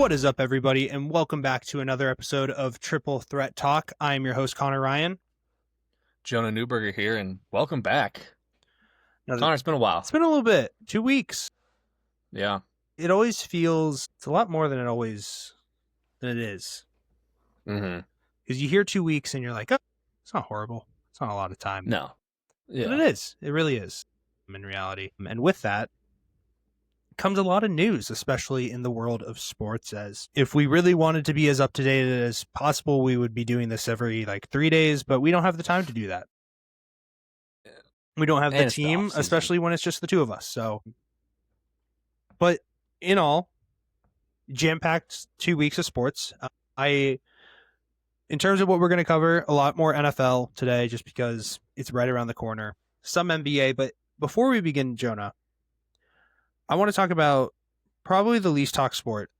What is up, everybody, and welcome back to another episode of Triple Threat Talk. I am your host, Connor Ryan. Jonah Newberger here, and welcome back. Now, Connor, it's been a while. It's been a little bit, 2 weeks. Yeah. It always feels, it's a lot more than it is. Mm-hmm. Because you hear 2 weeks and you're like, oh, it's not horrible. It's not a lot of time. No. Yeah. But it is. It really is, in reality. And with that comes a lot of news, especially in the world of sports, as if we really wanted to be as up to date as possible, we would be doing this every 3 days, but we don't have the time to do that. We don't have the team, especially when it's just the two of us. So, but in all, jam-packed 2 weeks of sports. In terms of what we're going to cover, a lot more NFL today, just because it's right around the corner. Some NBA, but before we begin, Jonah, I want to talk about probably the least talked sport,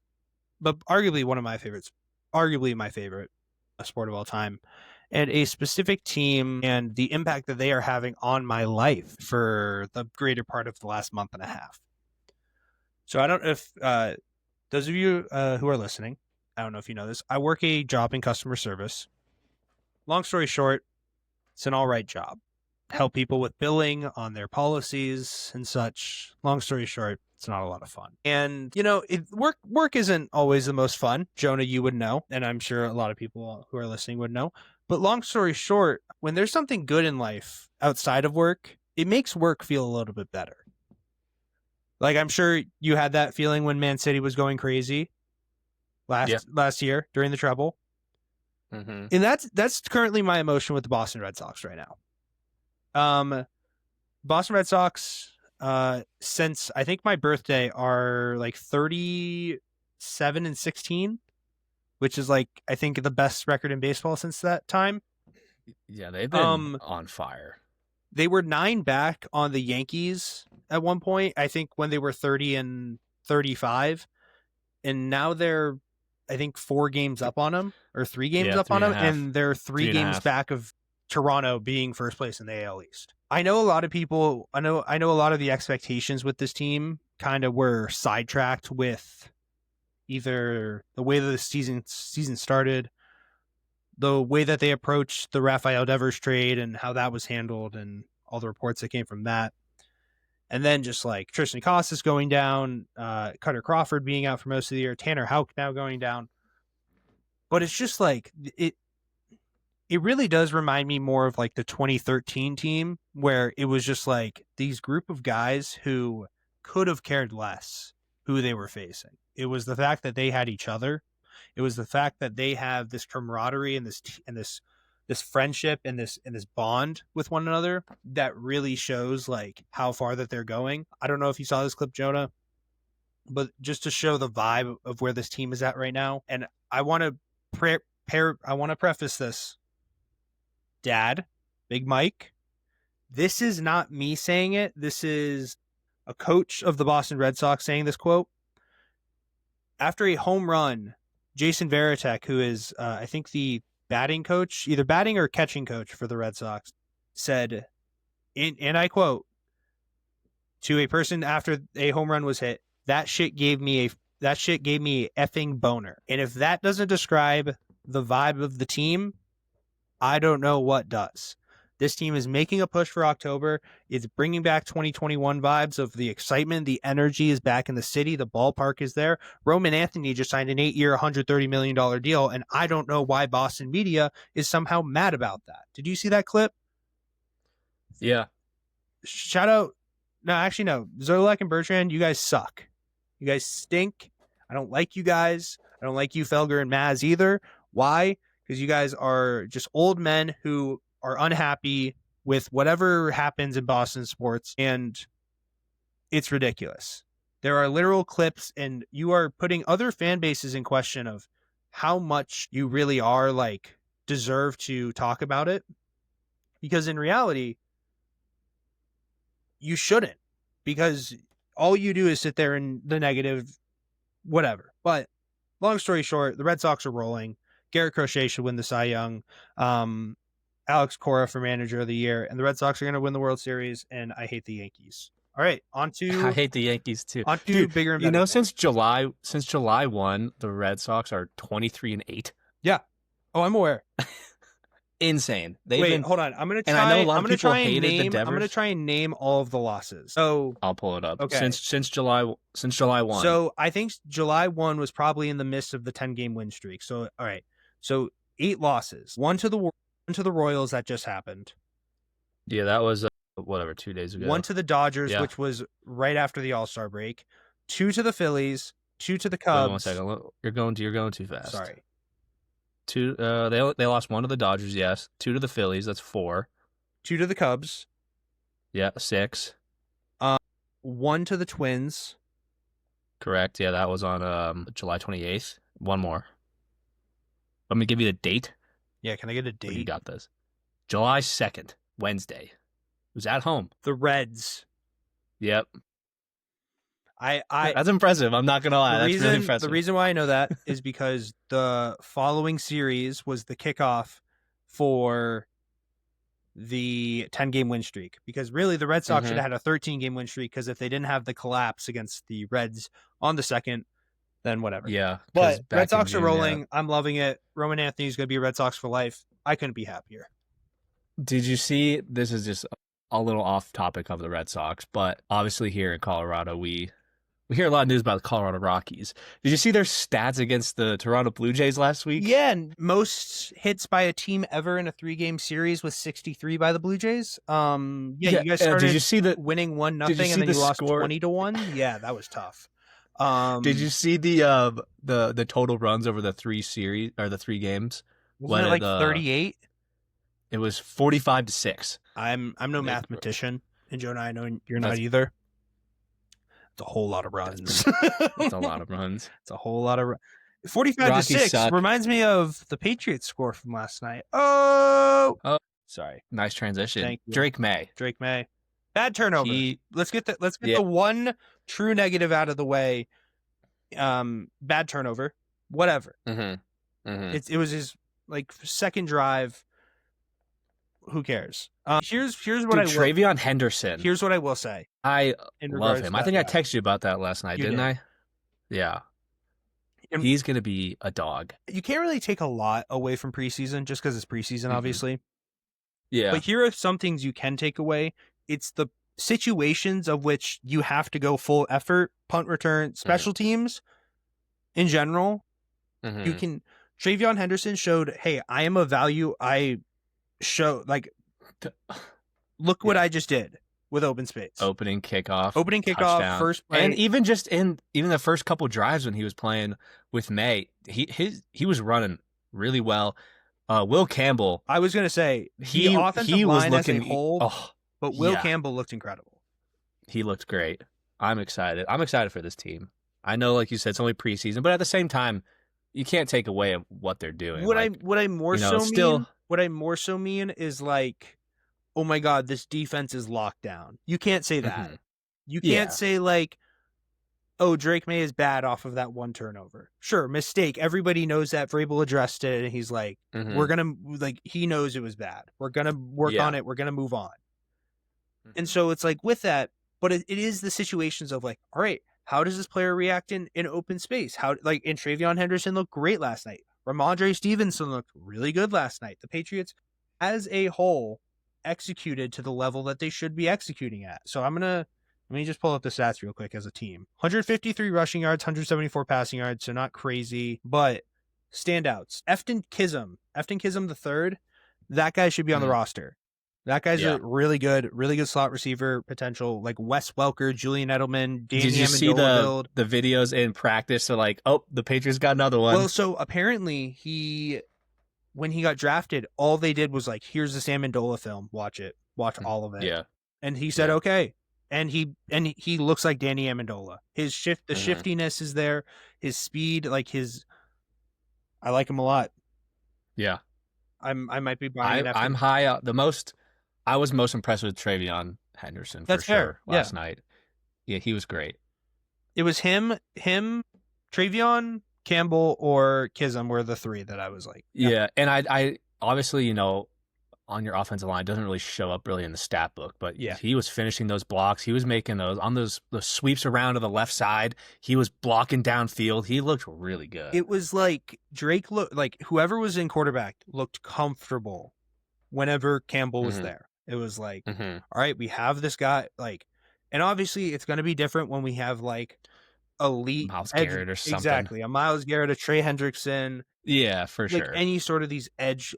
but arguably one of my favorites, arguably my favorite sport of all time, and a specific team and the impact that they are having on my life for the greater part of the last month and a half. So I don't know if those of you who are listening, I don't know if you know this, I work a job in customer service. Long story short, it's an all right job. Help people with billing on their policies and such. Long story short, it's not a lot of fun. And, work isn't always the most fun. Jonah, you would know, and I'm sure a lot of people who are listening would know. But long story short, when there's something good in life outside of work, it makes work feel a little bit better. I'm sure you had that feeling when Man City was going crazy last year during the treble. Mm-hmm. And that's currently my emotion with the Boston Red Sox right now. Boston Red Sox, since I think my birthday, are 37-16, which is I think the best record in baseball since that time. Yeah, they've been on fire. They were 9 back on the Yankees at one point, I think, when they were 30-35, and now they're, I think, 4 games up on them, or 3 games up on them, and they're 3 games back of Toronto being first place in the AL East. I know a lot of people, I know a lot of the expectations with this team kind of were sidetracked with either the way that the season started, the way that they approached the Rafael Devers trade and how that was handled and all the reports that came from that. And then just Tristan Costas going down, Cutter Crawford being out for most of the year, Tanner Houck now going down. But it's just it really does remind me more of the 2013 team, where it was just these group of guys who could have cared less who they were facing. It was the fact that they had each other. It was the fact that they have this camaraderie and this friendship and this bond with one another that really shows how far that they're going. I don't know if you saw this clip, Jonah, but just to show the vibe of where this team is at right now. And I want to preface this. Dad, Big Mike, this is not me saying it. This is a coach of the Boston Red Sox saying this quote. After a home run, Jason Varitek, who is, I think, the batting coach, either batting or catching coach for the Red Sox, said, and I quote, to a person after a home run was hit, that shit gave me a effing boner. And if that doesn't describe the vibe of the team, I don't know what does. This team is making a push for October. It's bringing back 2021 vibes of the excitement. The energy is back in the city. The ballpark is there. Roman Anthony just signed an 8-year, $130 million deal, and I don't know why Boston media is somehow mad about that. Did you see that clip? Yeah. Shout out. No, actually, no. Zolak and Bertrand, you guys suck. You guys stink. I don't like you guys. I don't like you, Felger and Maz, either. Why? Because you guys are just old men who are unhappy with whatever happens in Boston sports, and it's ridiculous. There are literal clips, and you are putting other fan bases in question of how much you really are deserve to talk about it. Because in reality, you shouldn't, because all you do is sit there in the negative, whatever. But long story short, the Red Sox are rolling. Garrett Crochet should win the Cy Young. Alex Cora for Manager of the Year, and the Red Sox are going to win the World Series, and I hate the Yankees. All right, I hate the Yankees too. on to Dude, bigger and better. since July 1, the Red Sox are 23-8. Yeah. Oh, I'm aware. Insane. Hold on. I'm gonna try. And I know a lot I'm of gonna people try and hated the name. I'm gonna Devers. try and name all of the losses. So I'll pull it up. Okay. Since July 1. So I think July 1 was probably in the midst of the 10-game win streak. So all right. So 8 losses. One to the Royals that just happened. Yeah, that was 2 days ago. One to the Dodgers, which was right after the All-Star break. 2 to the Phillies. 2 to the Cubs. Wait 1 second. You're going too fast. Sorry. 2. They lost 1 to the Dodgers. Yes. 2 to the Phillies. That's 4. 2 to the Cubs. Yeah, 6. 1 to the Twins. Correct. Yeah, that was on July 28th. One more. Let me give you the date. Yeah, can I get a date? You got this. July 2nd, Wednesday. It was at home. The Reds. Yep. That's impressive. I'm not gonna lie. That's really impressive. The reason why I know that is because the following series was the kickoff for the 10-game win streak. Because really, the Red Sox should have had a 13-game win streak. Because if they didn't have the collapse against the Reds on the 2nd, then whatever. Yeah. But Red Sox are rolling. Yeah. I'm loving it. Roman Anthony's going to be a Red Sox for life. I couldn't be happier. Did you see? This is just a little off topic of the Red Sox, but obviously here in Colorado, we hear a lot of news about the Colorado Rockies. Did you see their stats against the Toronto Blue Jays last week? Yeah, and most hits by a team ever in a 3-game series was 63 by the Blue Jays. You guys started did you see winning 1-0 and then you lost 20-1? Yeah, that was tough. Did you see the total runs over the 3 series or the 3 games? Wasn't it like 38? It was 45-6. I'm no mathematician, and Jonah, I know you're not either. It's a whole lot of runs. It's a lot of runs. It's a whole lot of 45-6 reminds me of the Patriots score from last night. Oh, sorry. Nice transition. Thank you. Drake May. Bad turnover. Let's get the one true negative out of the way. Bad turnover. Whatever. It was his second drive. Who cares? Here's what Travion Henderson. Here's what I will say. I love him. I think I texted you about that last night, didn't I? Yeah. He's going to be a dog. You can't really take a lot away from preseason just because it's preseason, obviously. Yeah. But here are some things you can take away. It's the situations of which you have to go full effort, punt return, special teams in general. You can. Travion Henderson showed, hey, I am a value. I show look what I just did with open space. Opening kickoff, touchdown. First play. And even just in the first couple drives when he was playing with May, he was running really well. Will Campbell, I was gonna say he was looking as a whole, but Will Campbell looked incredible. He looked great. I'm excited for this team. I know, like you said, it's only preseason, but at the same time, you can't take away what they're doing. What I more so mean is oh my God, this defense is locked down. You can't say that. You can't say oh, Drake May is bad off of that one turnover. Sure, mistake. Everybody knows that. Vrabel addressed it, and he's like, we're gonna he knows it was bad. We're gonna work on it. We're gonna move on. And so it's with that, but it is the situations of all right, how does this player react in open space? How and Travion Henderson looked great last night. Ramondre Stevenson looked really good last night. The Patriots, as a whole, executed to the level that they should be executing at. So let me just pull up the stats real quick as a team. 153 rushing yards, 174 passing yards, so not crazy, but standouts. Efton Kism the third, that guy should be on the roster. That guy's a really good slot receiver potential, like Wes Welker, Julian Edelman, Danny Did you Amendola see build. the videos in practice? So the Patriots got another one. Well, so apparently when he got drafted, all they did was here's the Amendola film, watch all of it. Yeah. And he said, okay. And he looks like Danny Amendola. His shiftiness is there. His speed, I like him a lot. Yeah. I might be buying it. I'm high up. I was most impressed with Travion Henderson for sure last night. Yeah, he was great. It was him, Travion, Campbell, or Kism were the three that I was like. Yeah, and I obviously, on your offensive line. It doesn't really show up really in the stat book, but Yeah. he was finishing those blocks. He was making those sweeps around to the left side. He was blocking downfield. He looked really good. It was like Drake looked like whoever was in quarterback looked comfortable whenever Campbell was there. It was like, all right, we have this guy, like, and obviously it's going to be different when we have like elite Myles edge, Garrett or something. exactly, a Myles Garrett, a Trey Hendrickson, Yeah, for like sure. any sort of these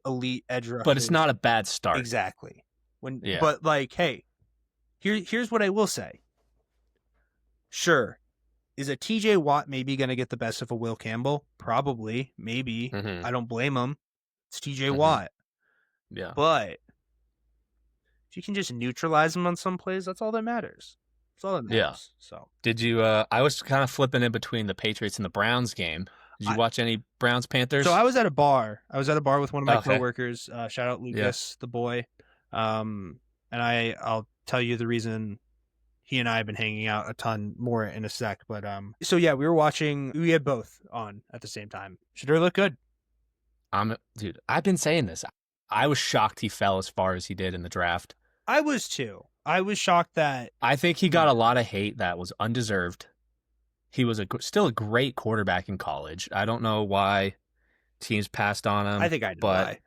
elite edge rushers. But it's not a bad start. Exactly. But like, hey, here's what I will say. Sure, is a TJ Watt maybe going to get the best of a Will Campbell? Probably, maybe. I don't blame him. It's TJ Watt. Yeah. But if you can just neutralize him on some plays, that's all that matters. That's all that matters. Yeah. So did you? I was kind of flipping in between the Patriots and the Browns game. Did you watch any Browns Panthers? So I was at a bar. I was at a bar with one of my coworkers. Shout out Lucas, the boy. And I'll tell you the reason he and I have been hanging out a ton more in a sec. But so yeah, we had both on at the same time. Shedeur looked good. Dude, I've been saying this. I was shocked he fell as far as he did in the draft. I was too. I was shocked that I think he got a lot of hate that was undeserved. He was still a great quarterback in college. I don't know why teams passed on him. I think I know why.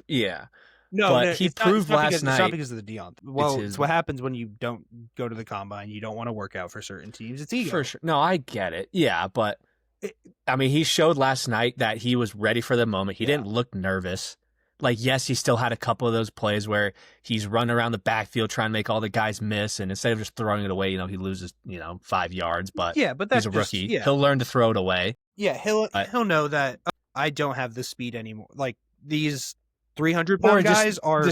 Yeah. No, but he proved last night. It's not because of the Deion. Well, it's what happens when you don't go to the combine. You don't want to work out for certain teams. It's ego. For sure. No, I get it. Yeah, but I mean, he showed last night that he was ready for the moment. He didn't look nervous. Like, yes, he still had a couple of those plays where he's running around the backfield trying to make all the guys miss, and instead of just throwing it away, he loses 5 yards. But but that's he's a rookie. He'll learn to throw it away. Yeah, he'll know that I don't have the speed anymore. Like these 300-pound guys are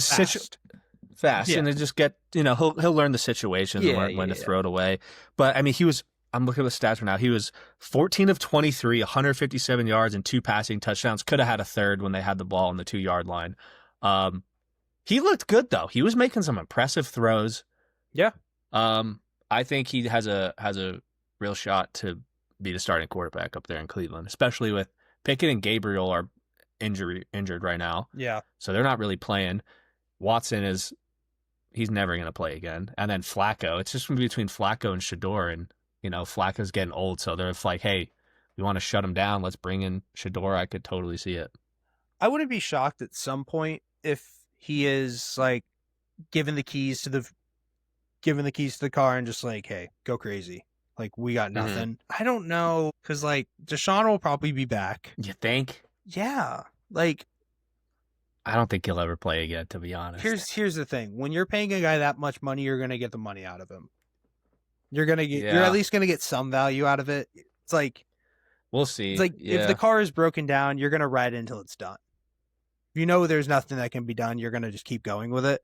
fast, and they just get he'll learn the situation when to throw it away. But I mean, I'm looking at the stats right now. He was 14 of 23, 157 yards and 2 passing touchdowns. Could have had a third when they had the ball on the 2-yard line. He looked good though. He was making some impressive throws. Yeah. I think he has a real shot to be the starting quarterback up there in Cleveland, especially with Pickett and Gabriel are injured right now. Yeah. So they're not really playing. Watson he's never going to play again. And then Flacco, it's just going to be between Flacco and Shedeur, and Flacco's getting old, so they're like, hey, we want to shut him down. Let's bring in Shedeur. I could totally see it. I wouldn't be shocked at some point if he is like given the keys to the car and just like, hey, go crazy. Like, we got nothing. I don't know, because like Deshaun will probably be back. You think? Yeah. Like, I don't think he'll ever play again, to be honest. Here's the thing. When you're paying a guy that much money, you're gonna get the money out of him. You're at least gonna get some value out of it. It's like, we'll see. It's like if the car is broken down, you're gonna ride it until it's done. If there's nothing that can be done, you're gonna just keep going with it.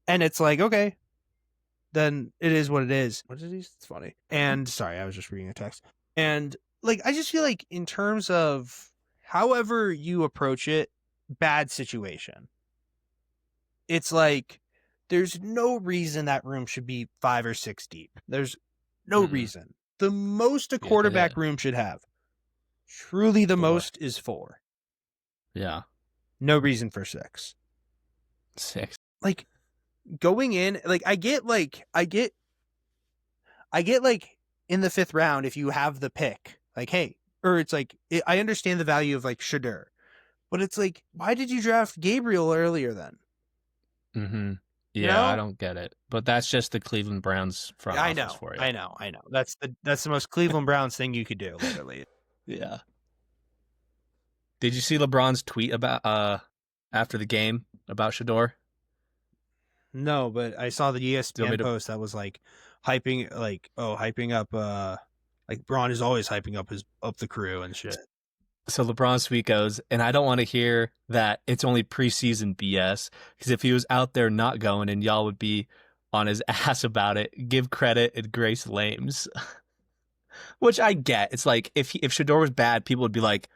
And it's like, okay, then it is what it is. What is it? It's funny. And sorry, I was just reading a text. And like, I just feel like in terms of however you approach it, bad situation. It's like there's no reason that room should be 5 or 6 deep. There's no reason. The most a quarterback room should have, truly the most, is 4. Yeah. No reason for 6. 6. Like, going in, like, I get in the 5th round, if you have the pick, like, hey, or it's like, I understand the value of like Shedeur, but it's like, why did you draft Gabriel earlier then? Mm-hmm. Yeah, I don't get it. But that's just the Cleveland Browns front office for you. I know. That's the most Cleveland Browns thing you could do, literally. Yeah. Did you see LeBron's tweet about after the game about Shedeur? No, but I saw the ESPN post that was like hyping up like Braun is always hyping up the crew and shit. So LeBron's tweet goes, and I don't want to hear that it's only preseason BS, because if he was out there not going and y'all would be on his ass about it, give credit and grace lames. Which I get. It's like if Shedeur was bad, people would be like,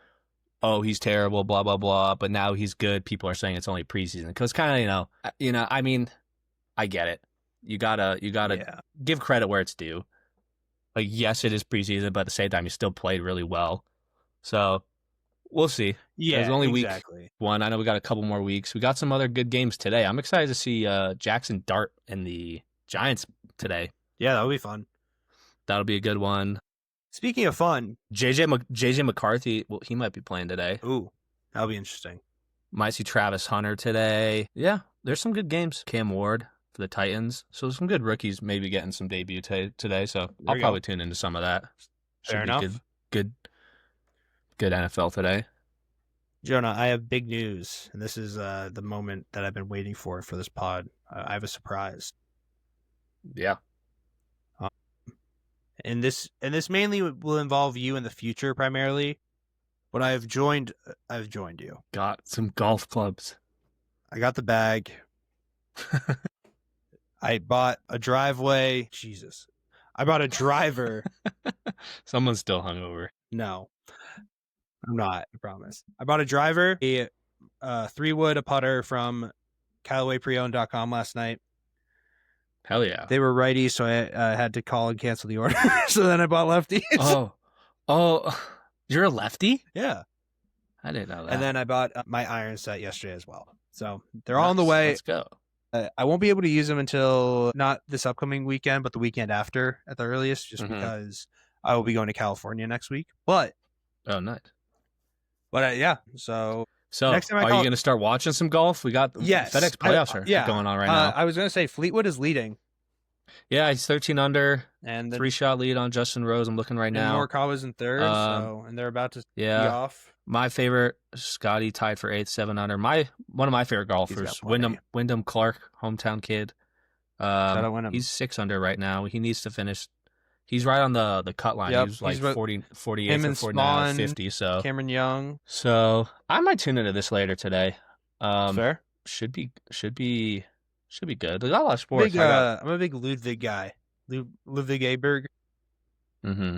oh, he's terrible, blah, blah, blah. But now he's good. People are saying it's only preseason. Because kind of, I mean, I get it. You gotta give credit where it's due. Like, yes, it is preseason, but at the same time, he still played really well. So We'll see. Yeah, There's only exactly. week 1. I know we got a couple more weeks. We got some other good games today. I'm excited to see Jackson Dart and the Giants today. Yeah, that'll be fun. That'll be a good one. Speaking of fun, JJ McCarthy, well, he might be playing today. Ooh, that'll be interesting. Might see Travis Hunter today. Yeah, there's some good games. Cam Ward for the Titans. So some good rookies maybe getting some debut today. So I'll probably tune into some of that. Fair enough. Good NFL today. Jonah, I have big news, and this is the moment that I've been waiting for this pod. I have a surprise. Yeah. And this mainly will involve you in the future primarily, but I've joined you. Got some golf clubs. I got the bag. I bought a driveway. Jesus. I bought a driver. Someone's still hungover. No, I'm not. I promise. I bought a driver, a 3-wood, a putter from CallawayPreowned.com last night. Hell yeah. They were righty, so I had to call and cancel the order. So then I bought lefties. Oh, you're a lefty? Yeah. I didn't know that. And then I bought my iron set yesterday as well. So they're all on the way. Let's go. I won't be able to use them until not this upcoming weekend, but the weekend after at the earliest, just because I will be going to California next week. But nice. But yeah, so next time are you going to start watching some golf? We got FedEx playoffs are going on right now. I was going to say Fleetwood is leading. Yeah, he's 13 under, and 3-shot lead on Justin Rose. I'm looking right now. Morikawa's in third, and they're about to be off. My favorite, Scotty tied for 8th, 7 under. One of my favorite golfers, Wyndham Clark, hometown kid. He's 6 under right now. He needs to finish. He's right on the cut line. Yep. He's like 48 or 49 50. So Cameron Young. So I might tune into this later today. Fair. Should be good. There's a lot of sports. I'm a big Ludwig guy. Ludwig Aberg. Mm-hmm.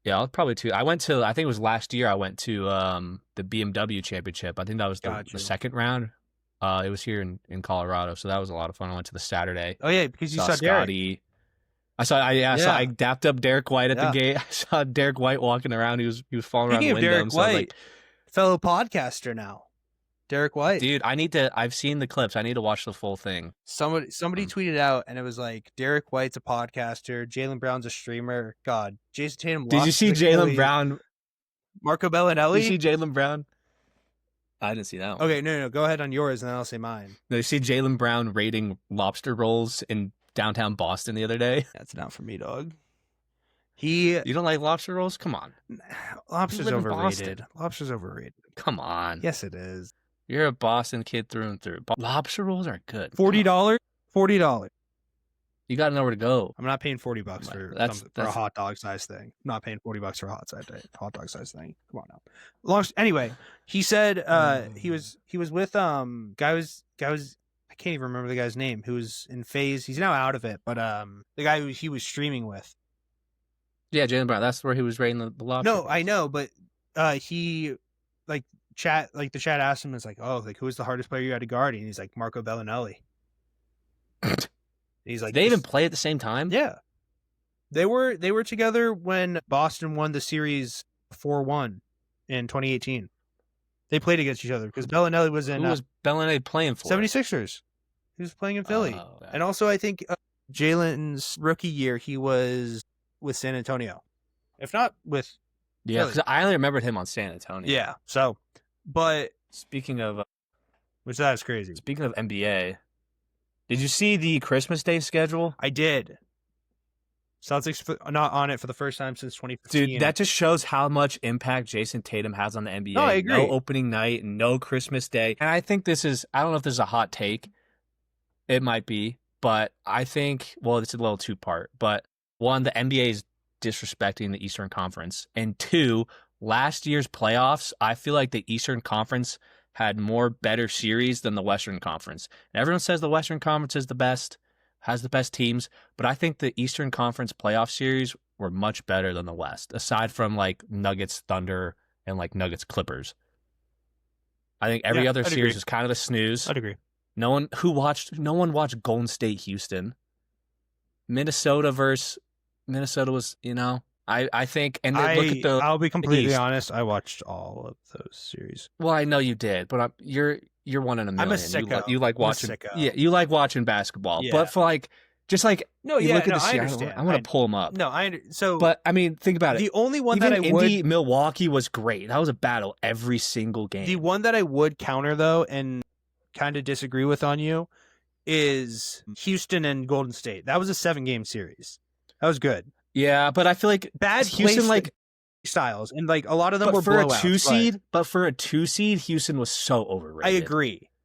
Yeah, I'll probably too. I think it was last year. I went to the BMW Championship. I think that was the second round. It was here in Colorado, so that was a lot of fun. I went to the Saturday. Oh yeah, because you saw Scotty. I dapped up Derek White at the gate. I saw Derek White walking around. He was following around Wyndham. Derek White, fellow podcaster now. Derek White. Dude, I've seen the clips. I need to watch the full thing. Somebody tweeted out, and it was like, Derek White's a podcaster. Jaylen Brown's a streamer. God, Jason Tatum. Did you see Jaylen Brown? Marco Bellinelli? Did you see Jaylen Brown? I didn't see that one. Okay, no. Go ahead on yours, and then I'll say mine. Did you see Jaylen Brown rating lobster rolls in downtown Boston the other day? That's not for me, dog. You don't like lobster rolls? Come on. Lobster's overrated. Lobster's overrated. Come on. Yes, it is. You're a Boston kid through and through. Lobster rolls are good. $40? $40. You got nowhere to go. I'm not paying $40 for a hot dog size thing. I'm not paying $40 for a hot dog size thing. Come on now. Anyway, he said he was with guy was I can't even remember the guy's name who was in FaZe. He's now out of it, but the guy who he was streaming with. Yeah, Jaylen Brown. That's where he was rating the lobster. No, I know, but he the chat asked him, it's like, oh, like who's the hardest player you had to guard? And he's like, Marco Bellinelli. He's like, they even play at the same time? Yeah. They were together when Boston won the series 4-1 in 2018. They played against each other because Bellinelli was in. Who was Bellinelli playing for? 76ers. He was playing in Philly. And also, I think Jaylen's rookie year, he was with San Antonio. If not with. Yeah, because I only remembered him on San Antonio. Yeah. So, but. Speaking of. Which that is crazy. Speaking of NBA. Did you see the Christmas Day schedule? I did. Celtics not on it for the first time since 2015. Dude, that just shows how much impact Jason Tatum has on the NBA. No, I agree. No opening night, no Christmas Day. And I think I don't know if this is a hot take. It might be. But I think, well, it's a little two-part. But one, the NBA is disrespecting the Eastern Conference. And two, last year's playoffs, I feel like the Eastern Conference had more better series than the Western Conference. And everyone says the Western Conference is the best, has the best teams, but I think the Eastern Conference playoff series were much better than the West, aside from like Nuggets, Thunder, and like Nuggets, Clippers. I think every other series is kind of a snooze. I'd agree. No one watched Golden State, Houston. Minnesota was, I think, and then look at the. I'll be completely East. honest. I watched all of those series. Well, I know you did, but you're one in a million. I'm a sicko. You like watching. Yeah, you like watching basketball, Yeah. but for like, just like No, you yeah, look at no, the I series. understand. I want to pull them up. No, so. But I mean, think about it. The only one Even that I Indy, would Milwaukee was great. That was a battle every single game. The one that I would counter though, and kind of disagree with on you, is Houston and Golden State. That was a 7-game series. That was good. Yeah, but I feel like Bad Houston like styles, and like a lot of them were for blowouts, a 2 seed. But for a 2 seed, Houston was so overrated.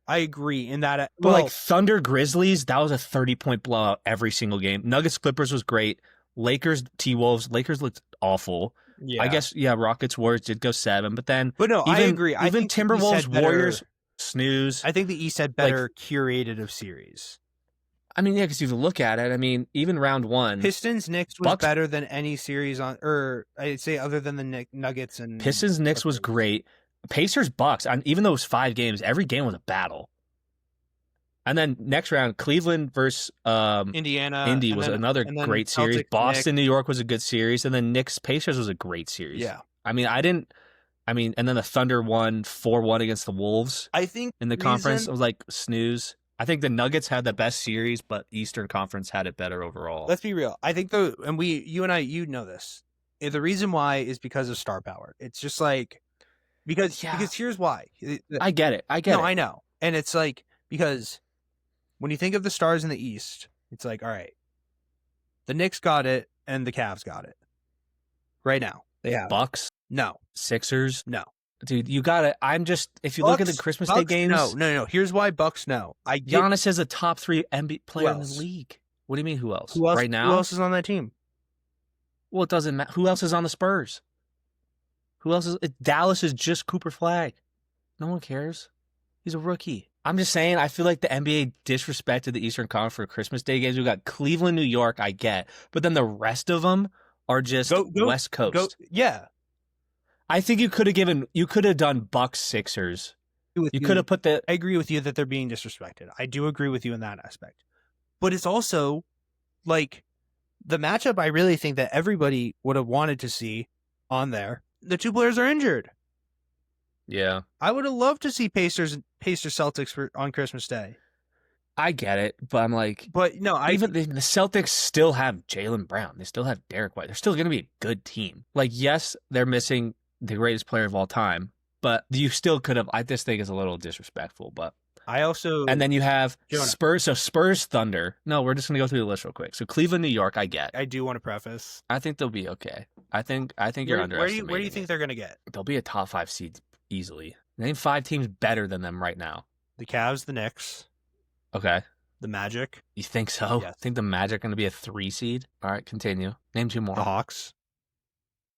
I agree in that. But like Thunder Grizzlies, that was a 30-point blowout every single game. Nuggets Clippers was great. Lakers T-Wolves. Lakers looked awful. Yeah. I guess Rockets Warriors did go 7, but then I agree. I think Timberwolves Warriors snooze. I think the East had better curated of series. I mean, yeah, because if you look at it, I mean, even round 1, Pistons Knicks was better than any series on, or I'd say other than the Nuggets and Pistons Knicks was great. Pacers Bucks, even though it was 5 games, every game was a battle. And then next round, Cleveland versus Indiana. Indy was another great series. Celtics, Boston, New York was a good series, and then Knicks Pacers was a great series. Yeah. I mean, and then the Thunder won 4-1 against the Wolves. I think in the conference, it was like snooze. I think the Nuggets had the best series, but Eastern Conference had it better overall. Let's be real. I think you and I, you know this. The reason why is because of star power. It's just like because here's why. I get it. I know, and it's like because when you think of the stars in the East, it's like all right, the Knicks got it and the Cavs got it. Right now, they have Bucks. No. Sixers. No. Dude, you got it. If you look at the Christmas Day games. No. Here's why Bucks no. Giannis is a top 3 NBA player in the league. What do you mean, who else? Right now? Who else is on that team? Well, it doesn't matter. Who else is on the Spurs? Who else is... Dallas is just Cooper Flag. No one cares. He's a rookie. I'm just saying, I feel like the NBA disrespected the Eastern Conference for Christmas Day games. We got Cleveland, New York, I get. But then the rest of them are just West Coast. Yeah. I think you could have done Bucks Sixers. You could have put I agree with you that they're being disrespected. I do agree with you in that aspect. But it's also like the matchup I really think that everybody would have wanted to see on there. The 2 players are injured. Yeah. I would have loved to see Pacers Celtics on Christmas Day. I get it, but I'm like... But no, even the Celtics still have Jaylen Brown. They still have Derek White. They're still going to be a good team. Like, yes, they're missing the greatest player of all time, but you still could have... I just think it's a little disrespectful, but... And then you have Jonah. Spurs. So Spurs, Thunder. No, we're just going to go through the list real quick. So Cleveland, New York, I get. I do want to preface. I think they'll be okay. I think you're underestimating. Where do you think they're going to get? They'll be a top 5 seed easily. Name 5 teams better than them right now. The Cavs, the Knicks. Okay. The Magic. You think so? Yes. Think the Magic going to be a 3 seed? All right, continue. Name 2 more. The Hawks.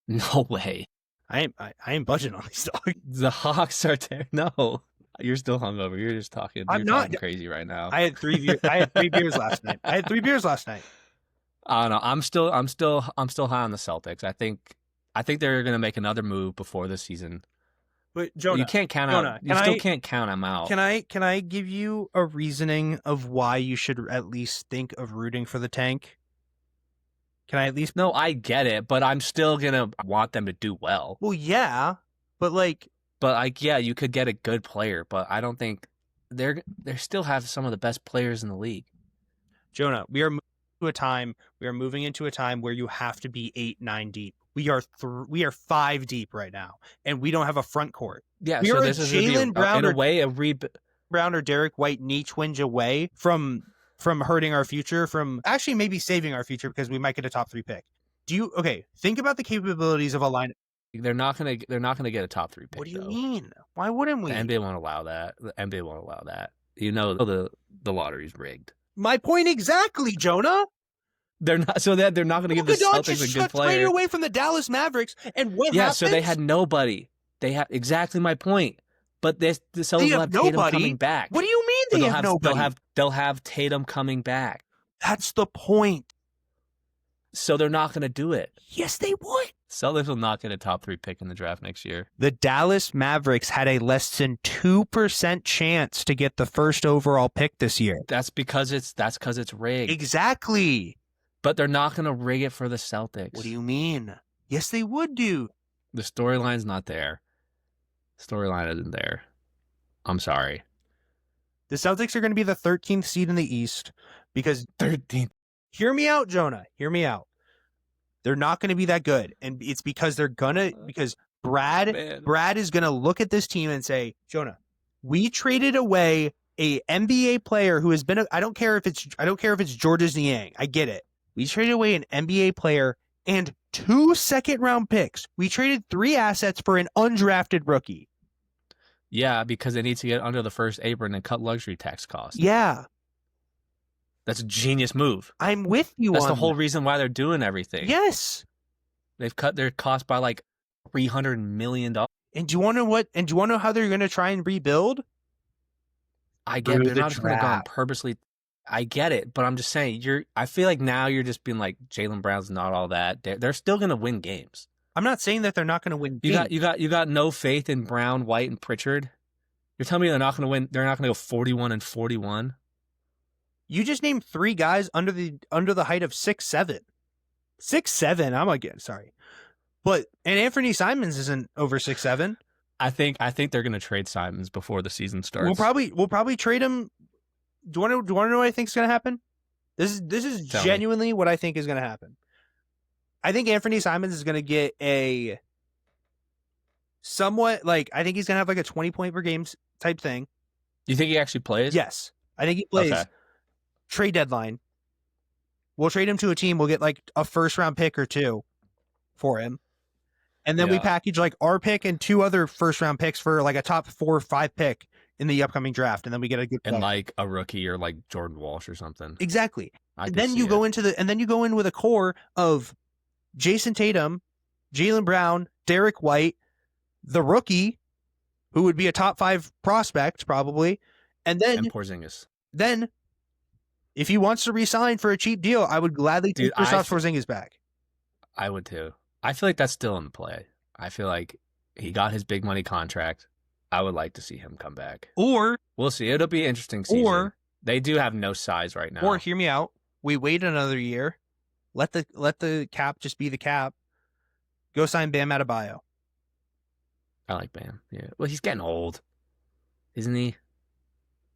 No way. I ain't budging on these dogs. The Hawks are No. You're still hungover. You're just talking. You're talking crazy right now. I had 3 beers. I had 3 beers last night. I don't know. I'm still high on the Celtics. I think they're gonna make another move before the season. But Jonah, you can't count out. You still can't count them out. Can I give you a reasoning of why you should at least think of rooting for the tank? Can I at least? No, I get it, but I'm still gonna want them to do well. Well, yeah, but you could get a good player, but I don't think they still have some of the best players in the league. Jonah, we are moving into a time where you have to be 8-9 deep. We are 5 deep right now, and we don't have a front court. Yeah, we so are this is Jaylen Brown in a way Brown or Derek White knee twinge away from hurting our future, from actually maybe saving our future because we might get a top 3 pick. Think about the capabilities of a line. They're not gonna get a top 3 pick. What do you mean? Why wouldn't we? The NBA won't allow that. The NBA won't allow that. You know the lottery's rigged. My point exactly, Jonah. They're not they're not going to give the Celtics a good player. Traded away from the Dallas Mavericks, and what happens? So they had nobody. They have exactly my point. But the Celtics will have Tatum coming back. What do you mean they have nobody? They'll have Tatum coming back. That's the point. So they're not going to do it. Yes, they would. Celtics will not get a top 3 pick in the draft next year. The Dallas Mavericks had a less than 2% chance to get the first overall pick this year. That's because it's rigged. Exactly. But they're not going to rig it for the Celtics. What do you mean? Yes, they would do. The storyline's not there. Storyline isn't there. I'm sorry. The Celtics are going to be the 13th seed in the East because 13th. Hear me out, Jonah. Hear me out. They're not going to be that good, and it's because because Brad is going to look at this team and say, Jonah, we traded away a NBA player who has been I don't care if it's Georges Niang. I get it. We traded away an NBA player and 2 second-round picks. We traded 3 assets for an undrafted rookie. Yeah, because they need to get under the first apron and cut luxury tax costs. Yeah. That's a genius move. I'm with you That's on the whole that. reason why they're doing everything. Yes. They've cut their cost by like $300 million. And do you want to know how they're going to try and rebuild? I get it. They're not just going to go and purposely. I get it, but I'm just saying I feel like now you're just being like Jaylen Brown's not all that. They're still going to win games. I'm not saying that they're not going to win games. You got no faith in Brown, White, and Pritchard. You're telling me they're not going to win. They're not going to go 41-41. You just named 3 guys under the height of 6'7". 6'7". I'm again sorry, but and Anthony Simons isn't over 6'7". I think they're going to trade Simons before the season starts. We'll probably trade him. Do you want to know what I think is going to happen? This is genuinely what I think is going to happen. I think Anthony Simons is going to get a somewhat like I think he's going to have like a 20 point per game type thing. You think he actually plays? Yes, I think he plays. Okay. Trade deadline. We'll trade him to a team. We'll get like a first round pick or 2 for him. And then we package like our pick and 2 other first round picks for like a top 4 or 5 pick in the upcoming draft. And then we get a good player. And like a rookie or like Jordan Walsh or something. Exactly. And then you go in with a core of Jason Tatum, Jaylen Brown, Derek White, the rookie, who would be a top 5 prospect probably. And Porzingis. Then if he wants to re-sign for a cheap deal, I would gladly take Kristaps Porzingis back. I would too. I feel like that's still in play. I feel like he got his big money contract. I would like to see him come back. Or we'll see. It'll be an interesting season. Or they do have no size right now. Or hear me out. We wait another year. Let the cap just be the cap. Go sign Bam Adebayo. I like Bam. Yeah. Well, he's getting old, isn't he?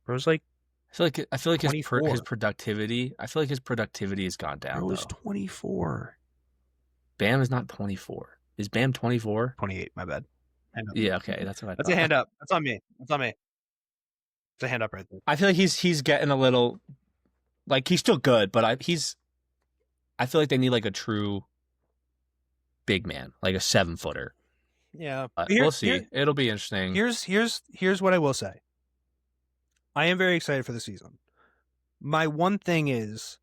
Bro's like. I feel like his productivity. I feel like his productivity has gone down. Bro's 24. Bam is not 24. Is Bam 24? 28. My bad. Yeah. Okay. That's what I thought. That's a hand up. That's on me. It's a hand up right there. I feel like he's getting a little. Like he's still good, but I feel like they need like a true big man, like a 7-footer. Yeah. We'll see. It'll be interesting. Here's what I will say. I am very excited for the season. My one thing is,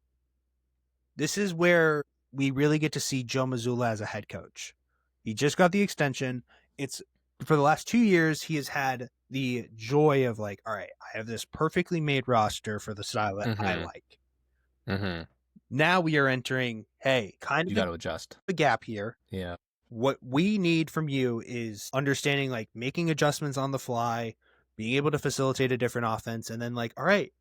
this is where we really get to see Joe Mazzulla as a head coach. He just got the extension. It's for the last 2 years, he has had the joy of like, all right, I have this perfectly made roster for the style that I like. Mm-hmm. Now we are entering, you got to adjust a gap here. Yeah. What we need from you is understanding, like making adjustments on the fly, being able to facilitate a different offense, and then like, all right,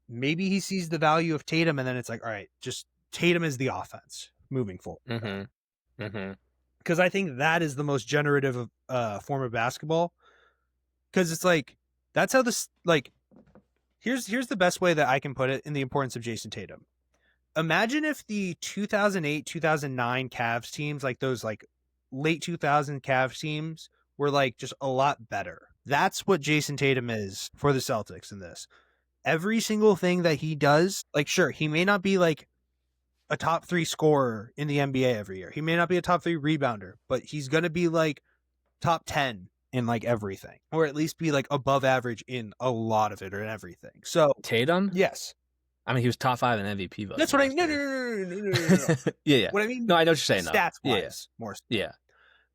maybe he sees the value of Tatum, and then it's like, all right, just Tatum is the offense moving forward. Mm-hmm. Mm-hmm. Because I think that is the most generative form of basketball. Because it's like, that's how this, like, here's the best way that I can put it in the importance of Jason Tatum. Imagine if the 2008, 2009 Cavs teams, like those like late 2000 Cavs teams, were like just a lot better. That's what Jason Tatum is for the Celtics in this. Every single thing that he does, like, sure, he may not be like a top 3 scorer in the NBA every year. He may not be a top 3 rebounder, but he's going to be like top 10 in like everything, or at least be like above average in a lot of it or in everything. So Tatum? Yes. I mean, he was top 5 in MVP voting. That's what I mean. No. Yeah. What I mean? No, I know what you're saying. Stats wise, more. Yeah.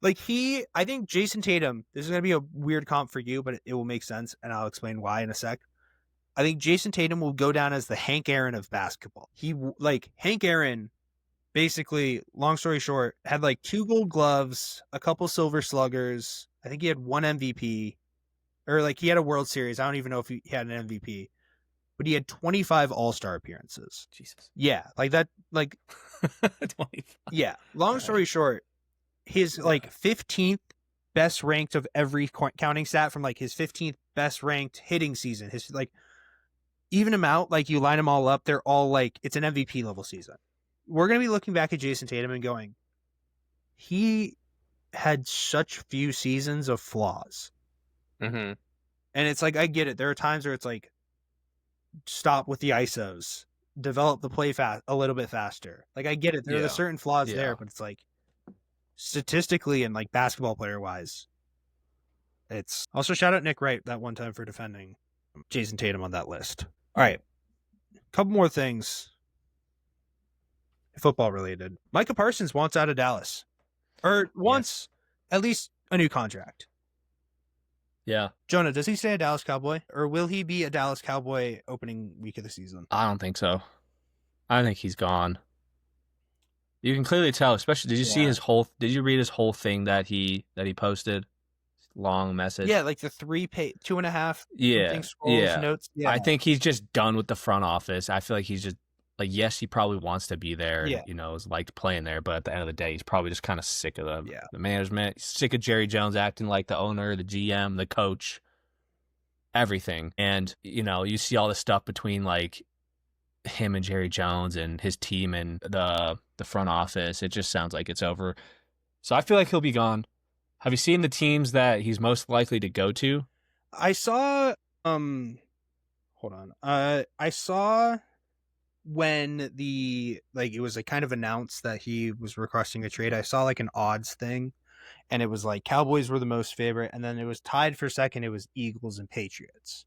Like I think Jason Tatum, this is going to be a weird comp for you, but it will make sense, and I'll explain why in a sec. I think Jason Tatum will go down as the Hank Aaron of basketball. Hank Aaron, basically, long story short, had like 2 gold gloves, a couple silver sluggers. I think he had 1 MVP, or like he had a World Series. I don't even know if he had an MVP, but he had 25 All-Star appearances. Jesus. Yeah, like that, like 25. Yeah. Long story short, his like 15th best ranked of every counting stat from like his 15th best ranked hitting season. His like even them out, like you line them all up, they're all like it's an MVP level season. We're gonna be looking back at Jason Tatum and going, he had such few seasons of flaws. Mm-hmm. And it's like I get it. There are times where it's like stop with the ISOs, develop the play fast a little bit faster. Like I get it. There are the certain flaws there, but it's like statistically and like basketball player wise, it's also shout out Nick Wright that one time for defending Jason Tatum on that list. All right, couple more things football related. Micah Parsons wants out of Dallas, or wants at least a new contract. Yeah. Jonah, does he stay a Dallas Cowboy, or will he be a Dallas Cowboy opening week of the season? I don't think so. I think he's gone. You can clearly tell, especially. Did you see his whole? Did you read his whole thing that he posted? Long message. Yeah, like the 2.5. Notes. Yeah. I think he's just done with the front office. I feel like he's just like, yes, he probably wants to be there. Yeah. You know, is liked playing there, but at the end of the day, he's probably just kind of sick of the management. He's sick of Jerry Jones acting like the owner, the GM, the coach, everything. And you know, you see all this stuff between like him and Jerry Jones and his team and the front office. It just sounds like it's over. So I feel like he'll be gone. Have you seen the teams that he's most likely to go to? I saw hold on. I saw when it was like kind of announced that he was requesting a trade. I saw like an odds thing, and it was like Cowboys were the most favorite, and then it was tied for second. It was Eagles and Patriots.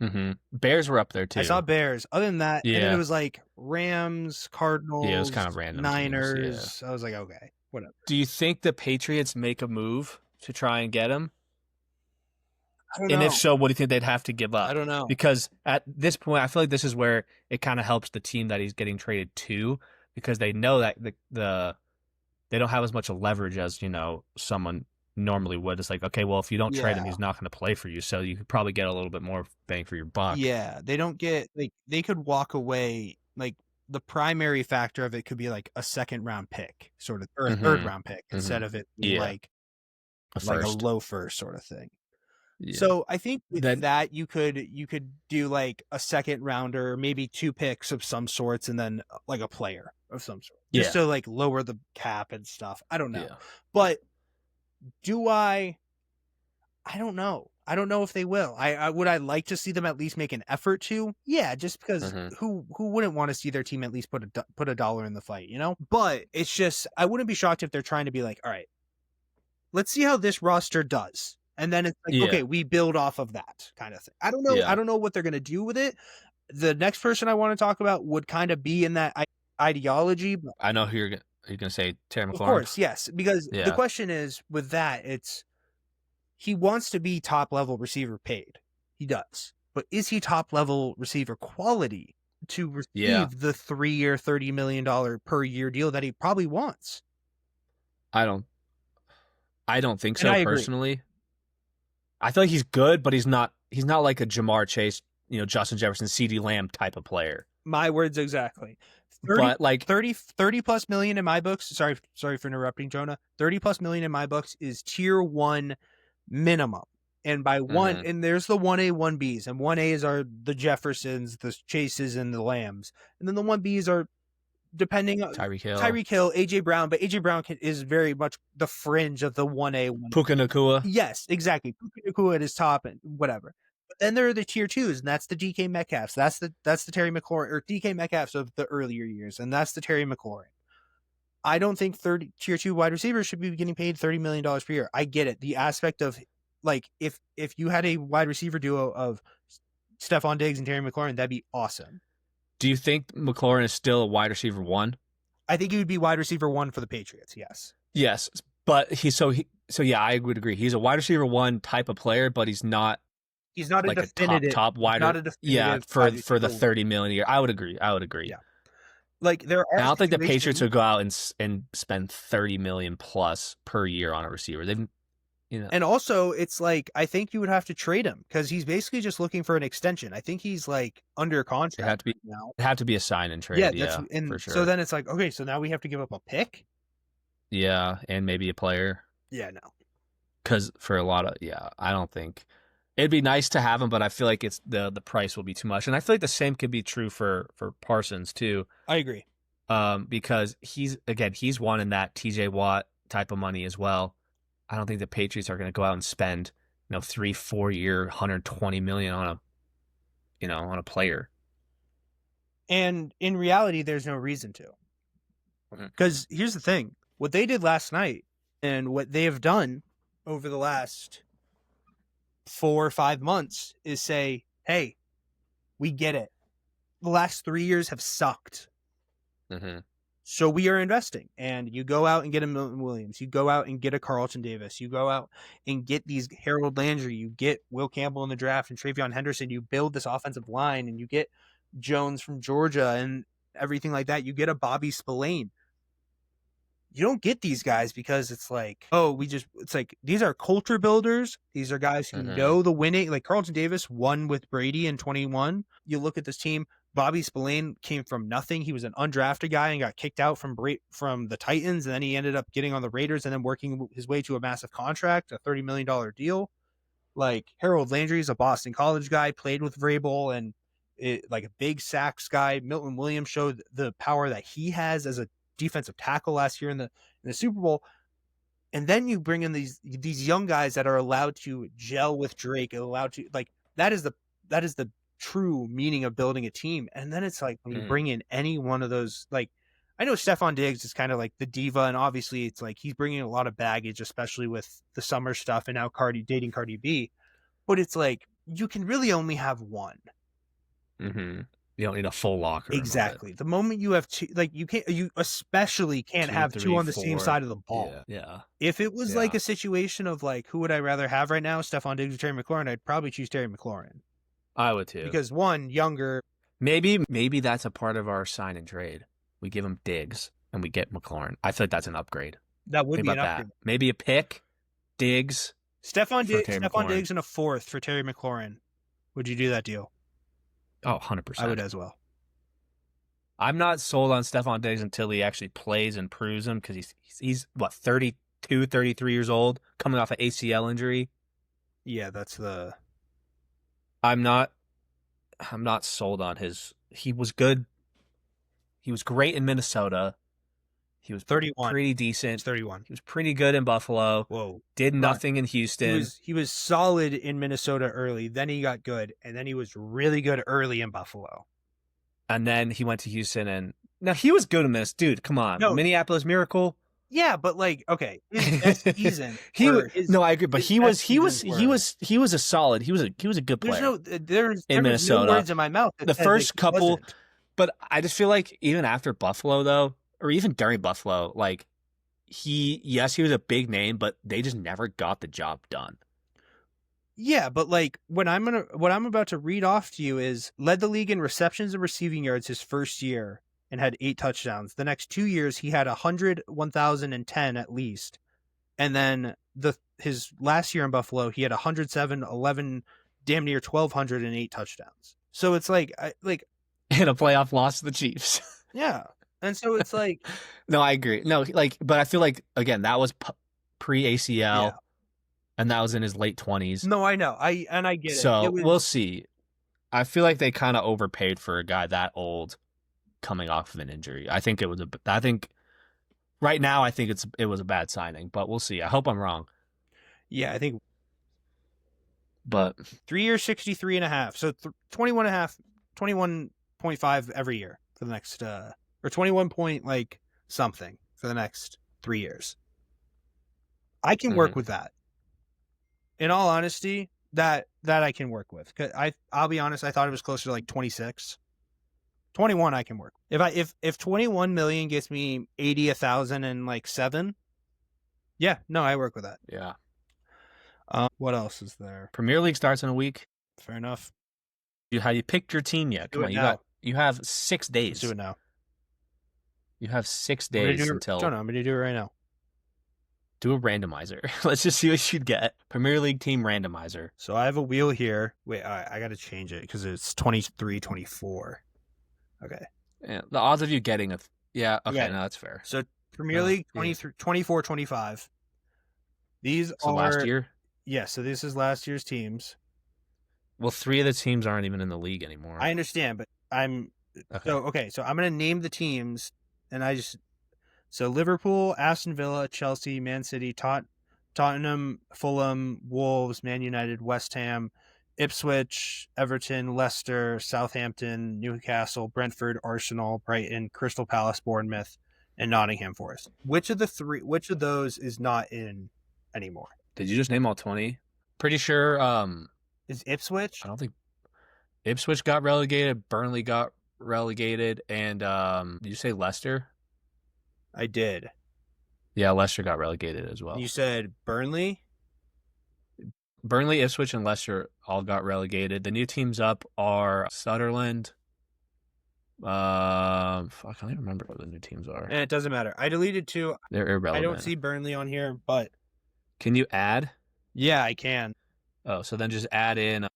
Mm-hmm. Bears were up there too. I saw Bears. Other than that, and then it was like Rams, Cardinals, it was kind of random. Niners. Teams, I was like, okay, whatever. Do you think the Patriots make a move to try and get him? I don't know. And if so, what do you think they'd have to give up? I don't know. Because at this point, I feel like this is where it kind of helps the team that he's getting traded to, because they know that they don't have as much leverage as, you know, someone normally would. It's like, okay, well, if you don't trade him, he's not going to play for you, so you could probably get a little bit more bang for your buck. Yeah, they don't get like they could walk away. Like the primary factor of it could be like a second round pick, sort of, or a third round pick instead of it being like a low first sort of thing. Yeah. So I think with that you could do like a second rounder, maybe 2 picks of some sorts, and then like a player of some sort, just to like lower the cap and stuff. I don't know, but I don't know. I don't know if they will. I would like to see them at least make an effort to. Yeah, just because who wouldn't want to see their team at least put a dollar in the fight, you know? But it's just I wouldn't be shocked if they're trying to be like, all right, let's see how this roster does. And then it's like, okay, we build off of that kind of thing. I don't know. I don't know what they're going to do with it. The next person I want to talk about would kind of be in that ideology. But I know who you're going to say, Terry McLaurin. Of course, yes. Because the question is, with that, he wants to be top-level receiver paid. He does. But is he top-level receiver quality to receive the 3-year, $30 million per year deal that he probably wants? I don't think so, personally. I feel like he's good, but he's not like a Jamar Chase, you know, Justin Jefferson, CeeDee Lamb type of player. My words exactly. 30 plus million in my books. Sorry for interrupting, Jonah. 30 plus million in my books is tier 1 minimum. And by one, and there's the 1A, 1Bs, and 1As are the Jeffersons, the Chases, and the Lambs. And then the 1Bs are depending on Tyreek Hill, AJ Brown, but AJ Brown is very much the fringe of the 1A. Puka Nacua. Yes, exactly. Puka Nacua at his top and whatever. But then there are the tier 2s, and that's the DK Metcalfs. That's the Terry McLaurin, or DK Metcalfs of the earlier years, and that's the Terry McLaurin. I don't think tier 2 wide receivers should be getting paid $30 million per year. I get it. The aspect of like if you had a wide receiver duo of Stephon Diggs and Terry McLaurin, that'd be awesome. Do you think McLaurin is still a wide receiver 1? I think he would be wide receiver 1 for the Patriots. Yes. Yes, but I would agree. He's a wide receiver 1 type of player, but he's not like a top wide. For the $30 million a year. I would agree. Yeah. Like there are. I don't think the Patriots would go out and spend $30 million plus per year on a receiver. They've. You know. And also, it's like I think you would have to trade him because he's basically just looking for an extension. I think he's like under contract now. It'd have to be a sign and trade. Yeah, for sure. So then it's like, okay, so now we have to give up a pick. Yeah, and maybe a player. Yeah, no. Because for a lot of I don't think it'd be nice to have him, but I feel like it's the price will be too much, and I feel like the same could be true for Parsons too. I agree. Because he's wanting that TJ Watt type of money as well. I don't think the Patriots are going to go out and spend 3-4 year $120 million on a player. And in reality, there's no reason to. Because here's the thing. What they did last night and what they have done over the last 4 or 5 months is say, hey, we get it. The last 3 years have sucked. Mm-hmm. So we are investing. And you go out and get a Milton Williams. You go out and get a Carlton Davis. You go out and get these Harold Landry. You get Will Campbell in the draft and Travion Henderson. You build this offensive line and you get Jones from Georgia and everything like that. You get a Bobby Spillane. You don't get these guys because it's like, it's like, these are culture builders. These are guys who know the winning. Like Carlton Davis won with Brady in 21. You look at this team. Bobby Spillane came from nothing. He was an undrafted guy and got kicked out from the Titans. And then he ended up getting on the Raiders and then working his way to a massive contract, a $30 million deal. Like Harold Landry is a Boston College guy, played with Vrabel and like a big sacks guy. Milton Williams showed the power that he has as a defensive tackle last year in the Super Bowl. And then you bring in these young guys that are allowed to gel with Drake, allowed to, like, that is the true meaning of building a team. And then it's like when you bring in any one of those, like, I know Stephon Diggs is kind of like the diva, and obviously it's like he's bringing a lot of baggage, especially with the summer stuff and now dating Cardi B. But it's like you can really only have one. Mm-hmm. You don't need a full locker. Exactly. The moment you have two, like you especially can't have 2 on the same side of the ball. Yeah. If it was like a situation of like, who would I rather have right now, Stephon Diggs or Terry McLaurin, I'd probably choose Terry McLaurin. I would too. Because one, younger. Maybe that's a part of our sign and trade. We give him Diggs and we get McLaurin. I feel like that's an upgrade. That would be an upgrade. Maybe a pick, Diggs. Stephon Diggs and a 4th for Terry McLaurin. Would you do that deal? Oh, 100%. I would as well. I'm not sold on Stephon Diggs until he actually plays and proves him, because he's what, 32, 33 years old, coming off an ACL injury. Yeah, that's the... I'm not sold on his... He was good. He was great in Minnesota. He was 31. Pretty decent. He's 31. He was pretty good in Buffalo. Whoa. Did nothing in Houston. He was solid in Minnesota early. Then he got good. And then he was really good early in Buffalo. And then he went to Houston, and now he was good in this. Dude, come on. No. Minneapolis Miracle. Yeah, but like, okay. His best season. I agree, but he was a solid. He was a good player. There's in Minnesota. No words in my mouth. The first couple, but I just feel like even after Buffalo though, or even during Buffalo, like he was a big name, but they just never got the job done. Yeah, but like what I'm about to read off to you is led the league in receptions and receiving yards his first year and had 8 touchdowns. The next 2 years he had 100, 1,010 at least. And then his last year in Buffalo, he had 107, 11, damn near 1,200 and 8 touchdowns. So it's like in a playoff loss to the Chiefs. Yeah. And so it's like no, I agree. No, like, but I feel like again that was pre-ACL. Yeah. And that was in his late 20s. No, I know. I get it. So we'll see. I feel like they kind of overpaid for a guy that old coming off of an injury. I think right now it was a bad signing, but we'll see. I hope I'm wrong. Yeah, I think. But 3 years, 63 and a half. So 21 and a half, 21.5 every year for the next, or 21 point like something for the next 3 years. I can work with that. In all honesty, that I can work with. I'll be honest, I thought it was closer to like 26. 21 I can work. If 21 million gets me 80, 1,000 and like 7, yeah, no, I work with that. Yeah. What else is there? Premier League starts in a week. Fair enough. Have you picked your team yet? Come on, you have 6 days. Let's do it now. You have 6 days until. I'm going to do it right now. Do a randomizer. Let's just see what you'd get. Premier League team randomizer. So I have a wheel here. Wait, I got to change it because it's 23, 24. Okay. Yeah, the odds of you getting yeah, okay, no, that's fair. So Premier League 24-25. These So are last year. Yeah, so this is last year's teams. Well, 3 of the teams aren't even in the league anymore. I understand, but so I'm gonna name the teams, and so Liverpool, Aston Villa, Chelsea, Man City, Tottenham, Fulham, Wolves, Man United, West Ham, Ipswich, Everton, Leicester, Southampton, Newcastle, Brentford, Arsenal, Brighton, Crystal Palace, Bournemouth, and Nottingham Forest. Which of those is not in anymore? Did you just name all 20? Pretty sure. Is Ipswich? I don't think Ipswich got relegated. Burnley got relegated, and did you say Leicester? I did. Yeah, Leicester got relegated as well. You said Burnley? Burnley, Ipswich, and Leicester all got relegated. The new teams up are Sunderland. I can't even remember what the new teams are. And it doesn't matter. I deleted 2. They're irrelevant. I don't see Burnley on here, but Can you add? yeah, I can. Oh, so then just add in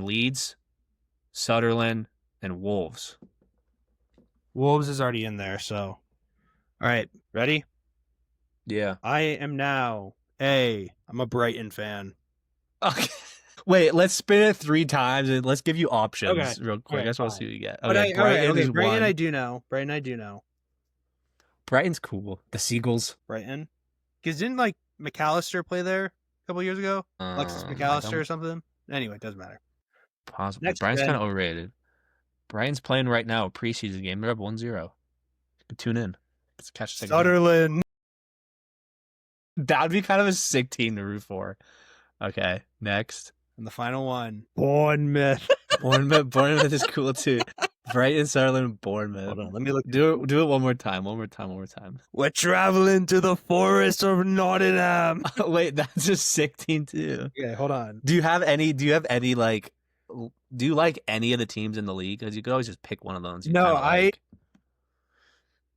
Leeds, Sunderland, and Wolves. Wolves is already in there, so. All right, ready? Yeah. I am now I'm a Brighton fan. Okay. Wait, let's spin it 3 times and let's give you options Okay. real quick. Okay, I just want to fine. see what you get. But Okay, Brighton is Brighton one. I do know. Brighton's cool. The Seagulls. Brighton. Because didn't McAllister play there a couple years ago? Alexis McAllister or something? Anyway, it doesn't matter. Possibly. Next Brighton's gen. kind of overrated. Brighton's playing right now a preseason game. They're up 1-0. Tune in. Let's catch the second game. Sutherland. That would be kind of a sick team to root for. Okay, next. And the final one. Bournemouth. Bournemouth is cool too. Brighton, Sunderland, Bournemouth. Hold on, let me look. Do it one more time. We're traveling to the forest of Nottingham. Wait, that's a sick team too. Okay, hold on. Do you like any of the teams in the league? Because you could always just pick one of those.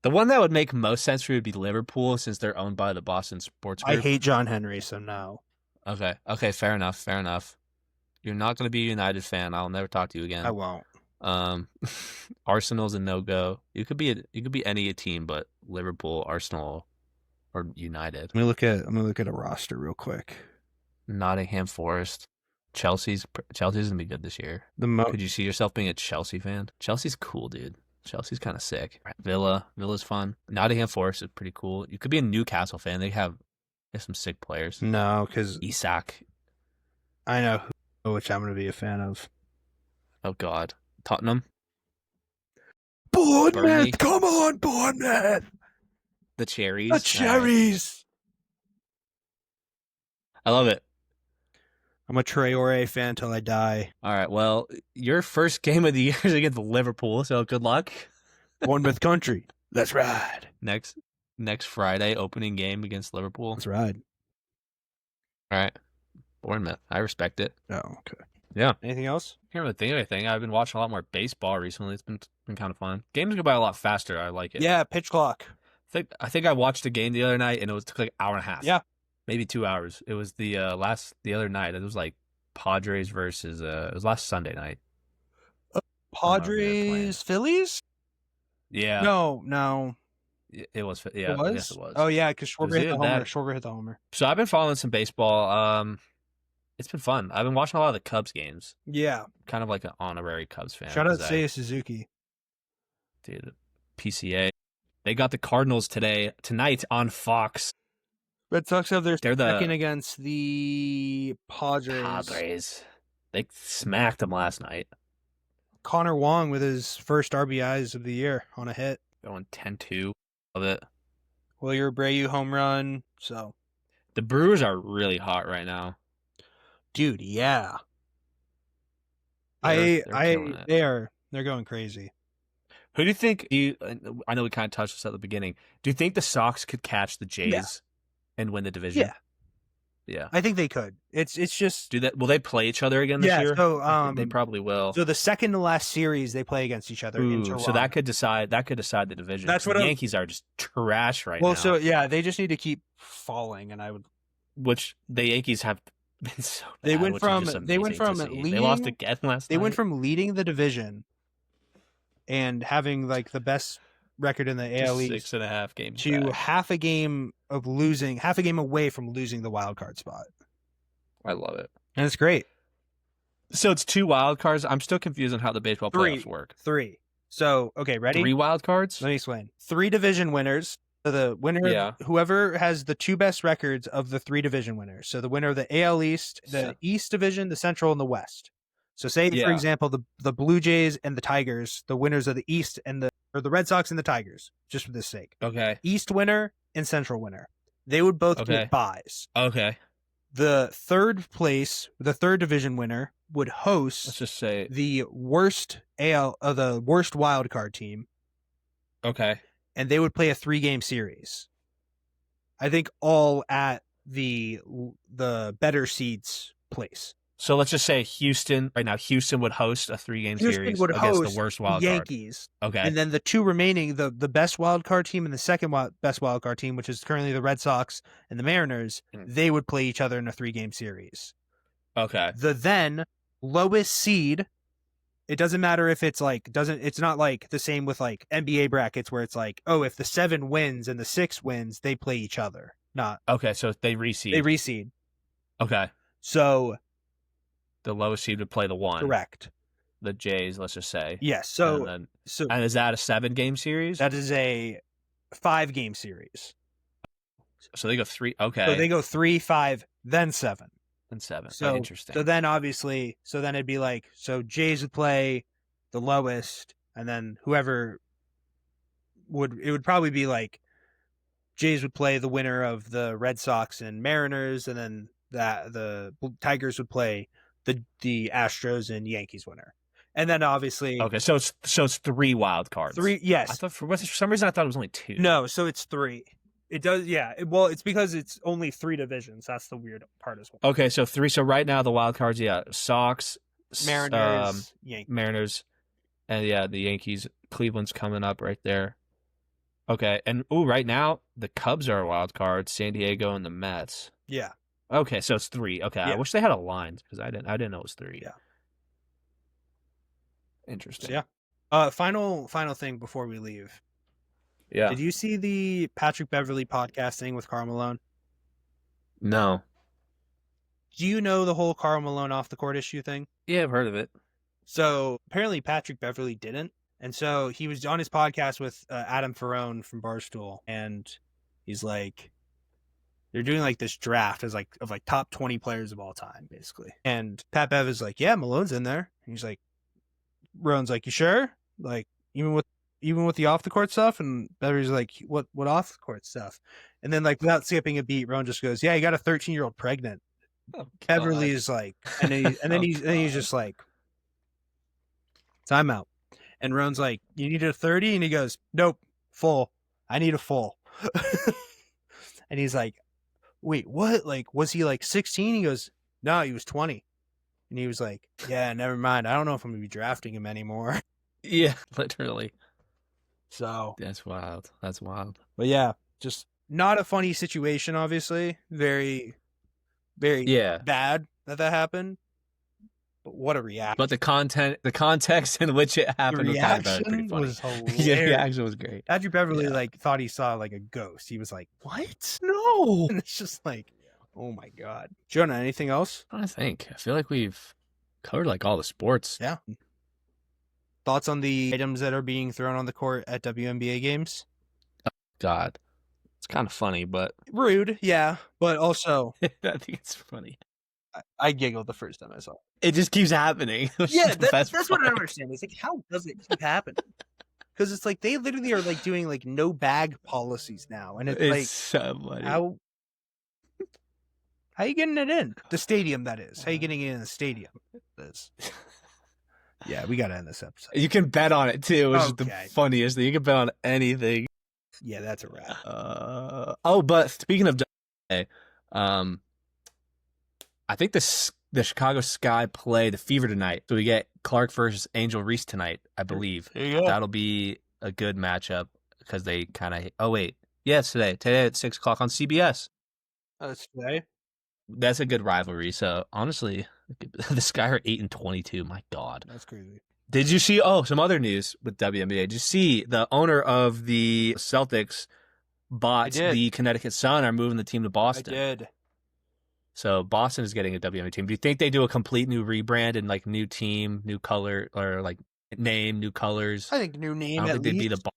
The one that would make most sense for you would be Liverpool, since they're owned by the Boston Sports Group. I hate John Henry, so no. Okay, fair enough. You're not going to be a United fan. I'll never talk to you again. I won't. Arsenal's a no-go. You could be any team, but Liverpool, Arsenal, or United. Let me look at a roster real quick. Nottingham Forest. Chelsea's gonna be good this year. Could you see yourself being a Chelsea fan? Chelsea's cool, dude. Chelsea's kind of sick. Villa's fun. Nottingham Forest is pretty cool. You could be a Newcastle fan. They have some sick players. No, because Isak. I know which I'm going to be a fan of. Oh God, Tottenham. Bournemouth, Burnley. come on, Bournemouth. The Cherries. The Cherries. I love it. I'm a Traore fan till I die. All right. Well, your first game of the year is against Liverpool, so good luck. Bournemouth country. Let's ride. Next Friday, opening game against Liverpool. Let's ride. All right. Bournemouth. I respect it. Oh, okay. Yeah. Anything else? Can't really think of anything. I've been watching a lot more baseball recently. It's been kind of fun. Games go by a lot faster. I like it. Yeah, pitch clock. I think I watched a game the other night and it took like an hour and a half. Yeah. Maybe 2 hours. It was the other night. It was like Padres versus it was last Sunday night. Padres, Phillies? Yeah. No. It was. Yeah, I guess it was. Oh yeah, because Schwarber hit the homer. that. Schwarber hit the homer. So I've been following some baseball. It's been fun. I've been watching a lot of the Cubs games. Yeah. Kind of like an honorary Cubs fan. Shout out Seiya Suzuki. Dude, PCA. They got the Cardinals tonight on Fox. Red Sox have their They're second against the Padres. They smacked them last night. Connor Wong with his first RBIs of the year on a hit. Going 10-2 of it. Wilyer Abreu home run. So the Brewers are really hot right now. Dude, yeah. They're killing it. They're going crazy. Who do you think I know we kind of touched this at the beginning. Do you think the Sox could catch the Jays and win the division? Yeah. I think they could. It's just Will they play each other again this year? So they probably will. So the second to last series they play against each other in Toronto. So that could decide the division. That's what the Yankees are just trash right now. Well, so yeah, they just need to keep falling, and which the Yankees have been so bad. They went from they lost again last night. They went from leading the division and having like the best record in the AL East 6.5 games to back. half a game away from losing the wild card spot. I love it. And it's great. So it's 2 wild cards. I'm still confused on how the baseball playoffs work. 3. So, okay, ready? 3 wild cards? Let me explain. 3 division winners. So the winner, whoever has the 2 best records of the 3 division winners. So the winner of the AL East, the East Division, the Central, and the West. So say, for example, the Blue Jays and the Tigers, the winners of the East or the Red Sox and the Tigers, just for this sake. Okay. East winner and Central winner. They would both get buys. Okay. The third division winner would host, let's just say, the worst wild card team. Okay. And they would play a 3-game series. I think all at the better seeds place. So let's just say Houston right now. Houston would host a 3-game series against the worst wild Yankees. card. Okay. And then the 2 remaining, the best wild card team and the second best wild card team, which is currently the Red Sox and the Mariners, they would play each other in a 3-game series. Okay. The then lowest seed, it doesn't matter if it's it's not like the same with like NBA brackets where it's like, oh, if the 7 wins and the 6 wins, they play each other. Not. Okay, so they reseed. Okay. So the lowest seed would play the 1. Correct. The Jays, let's just say. Yes. So and is that a 7-game series? That is a 5-game series. So they go 3. Okay. So they go 3, 5, then 7. And 7. So interesting. So then obviously, then it'd be like, so Jays would play the lowest, and then whoever it would probably be like Jays would play the winner of the Red Sox and Mariners, and then the Tigers would play the Astros and Yankees winner. And then obviously, okay, so it's 3 wild cards. 3, yes. I thought for some reason I thought it was only 2. No, so it's 3. It does, yeah. Well, it's because it's only 3 divisions. That's the weird part as well. Okay, so 3. So right now the wild cards, Sox, Mariners, Mariners, and the Yankees. Cleveland's coming up right there. Okay, and right now the Cubs are a wild card. San Diego and the Mets. Yeah. Okay, so it's 3. Okay, yeah. I wish they had a line because I didn't know it was 3. Yeah. Interesting. So, yeah. Final thing before we leave. Yeah. Did you see the Patrick Beverley podcasting with Karl Malone? No. Do you know the whole Karl Malone off the court issue thing? Yeah, I've heard of it. So apparently Patrick Beverley didn't. And so he was on his podcast with Adam Ferrone from Barstool. And he's like, they're doing like this draft of top 20 players of all time, basically. And Pat Bev is like, yeah, Malone's in there. And he's like, Rowan's like, you sure? Like, even with the off the court stuff? And Beverly's like, what off the court stuff? And then like without skipping a beat, Rowan just goes, yeah, he got a 13-year-old pregnant. Oh, Beverly's like, and then he's just like, time out. And Rowan's like, you need a 30? And he goes, nope, full. I need a full. And he's like, wait, what? Like, was he like 16? He goes, no, he was 20. And he was like, yeah, never mind. I don't know if I'm going to be drafting him anymore. Yeah, literally. So. That's wild. But yeah, just not a funny situation, obviously. Very, very bad that happened. But what a reaction. But the context in which it happened was pretty funny. Was hilarious. Yeah, the reaction was great. Patrick Beverley thought he saw like a ghost. He was like, what? No. And it's just like, oh my God. Jonah, anything else? I think. I feel like we've covered like all the sports. Yeah. Thoughts on the items that are being thrown on the court at WNBA games? Oh, God. It's kind of funny, but... rude, yeah. But also... I think it's funny. I giggled the first time I saw it. It just keeps happening. Yeah, that's what I don't understand. It's like, how does it keep happening? Because it's like, they literally are like doing like no bag policies now. And it's like... so funny. How are you getting it in? The stadium, that is. How are you getting it in the stadium? Yeah, we got to end this episode. You can bet on it, too, which is the funniest thing. You can bet on anything. Yeah, that's a wrap. But speaking of I think the Chicago Sky play the Fever tonight. So we get Clark versus Angel Reese tonight, I believe. There you go. That'll be a good matchup because they kind of... Oh, wait. Yeah, it's today. Today at 6 o'clock on CBS. That's today? That's a good rivalry. So, honestly, the Sky are 8-22. My God. That's crazy. Did you see? Oh, some other news with WNBA. Did you see the owner of the Celtics bought the Connecticut Sun? Are moving the team to Boston. I did. So Boston is getting a WNBA team. Do you think they do a complete new rebrand and like new team, new color, or like name, new colors? I think new name. I don't at think they'd be least. the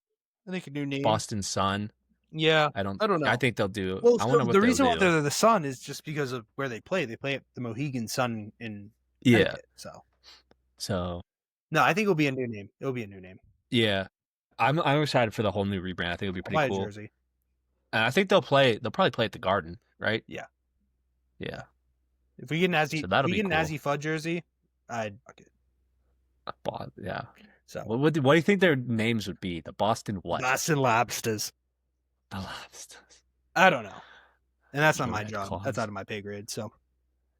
I think a new name. Boston Sun. Yeah, I don't know. I think they'll do. Well, I wonder what the they'll reason why do. they're the Sun is just because of where they play. They play at the Mohegan Sun in Connecticut. So no, I think it'll be a new name. It'll be a new name. Yeah, I'm excited for the whole new rebrand. I think it'll be pretty cool. A jersey. And I think they'll probably play at the Garden, right? Yeah. Yeah. If we get an Azzy, so an Azzy Fudd jersey, I'd fuck it. Yeah. So what do you think their names would be? The Boston what? Boston Lobsters. The Lobsters. I don't know. And that's not my Red job. Claws. That's out of my pay grade. So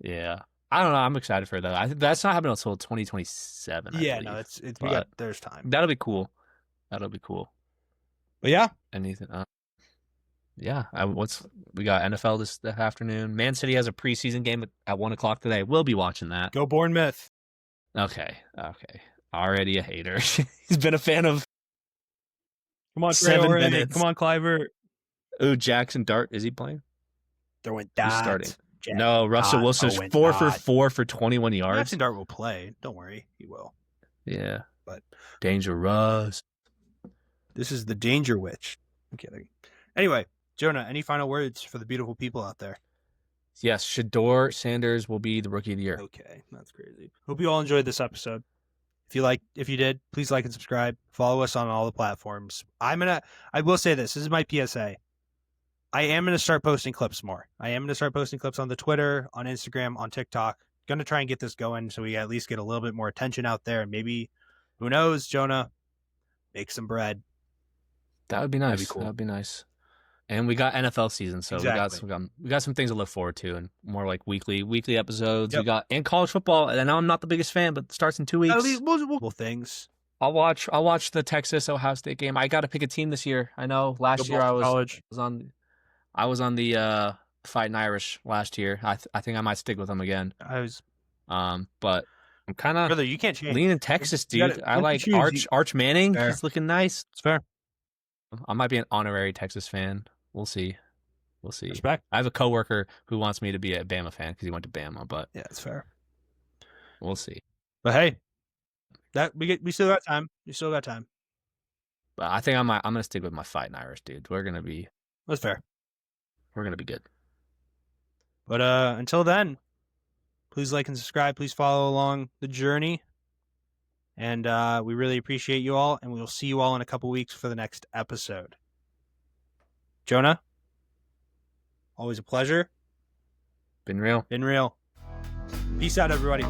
yeah. I don't know. I'm excited for that. I think that's not happening until 2027. Yeah, no, it's there's time. That'll be cool. But yeah. Anything? Yeah. We got NFL this afternoon. Man City has a preseason game at 1:00 today. We'll be watching that. Go Bournemouth. Okay. Already a hater. He's been a fan of. Come on, 7 minutes. Come on, Cliver. Ooh, Jackson Dart. Is he playing? There went Who's starting? No, Russell Wilson's 4 for 4 for 21 yards. Jackson Dart will play. Don't worry, he will. Yeah, but dangerous. This is the Danger Witch. I'm kidding. Anyway, Jonah, any final words for the beautiful people out there? Yes, Shador Sanders will be the Rookie of the Year. Okay, that's crazy. Hope you all enjoyed this episode. If you did, please like and subscribe. Follow us on all the platforms. I will say this is my PSA. I am going to start posting clips more. I am going to start posting clips on the Twitter, on Instagram, on TikTok. Going to try and get this going so we at least get a little bit more attention out there. And maybe, who knows, Jonah, make some bread. That would be nice. That'd be cool. That would be nice. And we got NFL season, so exactly. we got some things to look forward to, and more like weekly episodes. Yep. We got and college football. And I know I'm not the biggest fan, but it starts in 2 weeks. At least multiple things. I'll watch the Texas Ohio State game. I got to pick a team this year. I know last year I was on the Fighting Irish last year. I think I might stick with them again. But I'm kind of you can't change. Leaning Texas, dude. I like Arch Manning. Fair. He's looking nice. It's fair. I might be an honorary Texas fan. We'll see. Respect. I have a coworker who wants me to be a Bama fan because he went to Bama, but yeah, it's fair. We'll see. But hey, we still got time. You still got time. But I think I'm gonna stick with my Fighting Irish, dude. That's fair. We're gonna be good. But until then, please like and subscribe. Please follow along the journey. And we really appreciate you all, and we'll see you all in a couple weeks for the next episode. Jonah, always a pleasure. Been real. Peace out, everybody.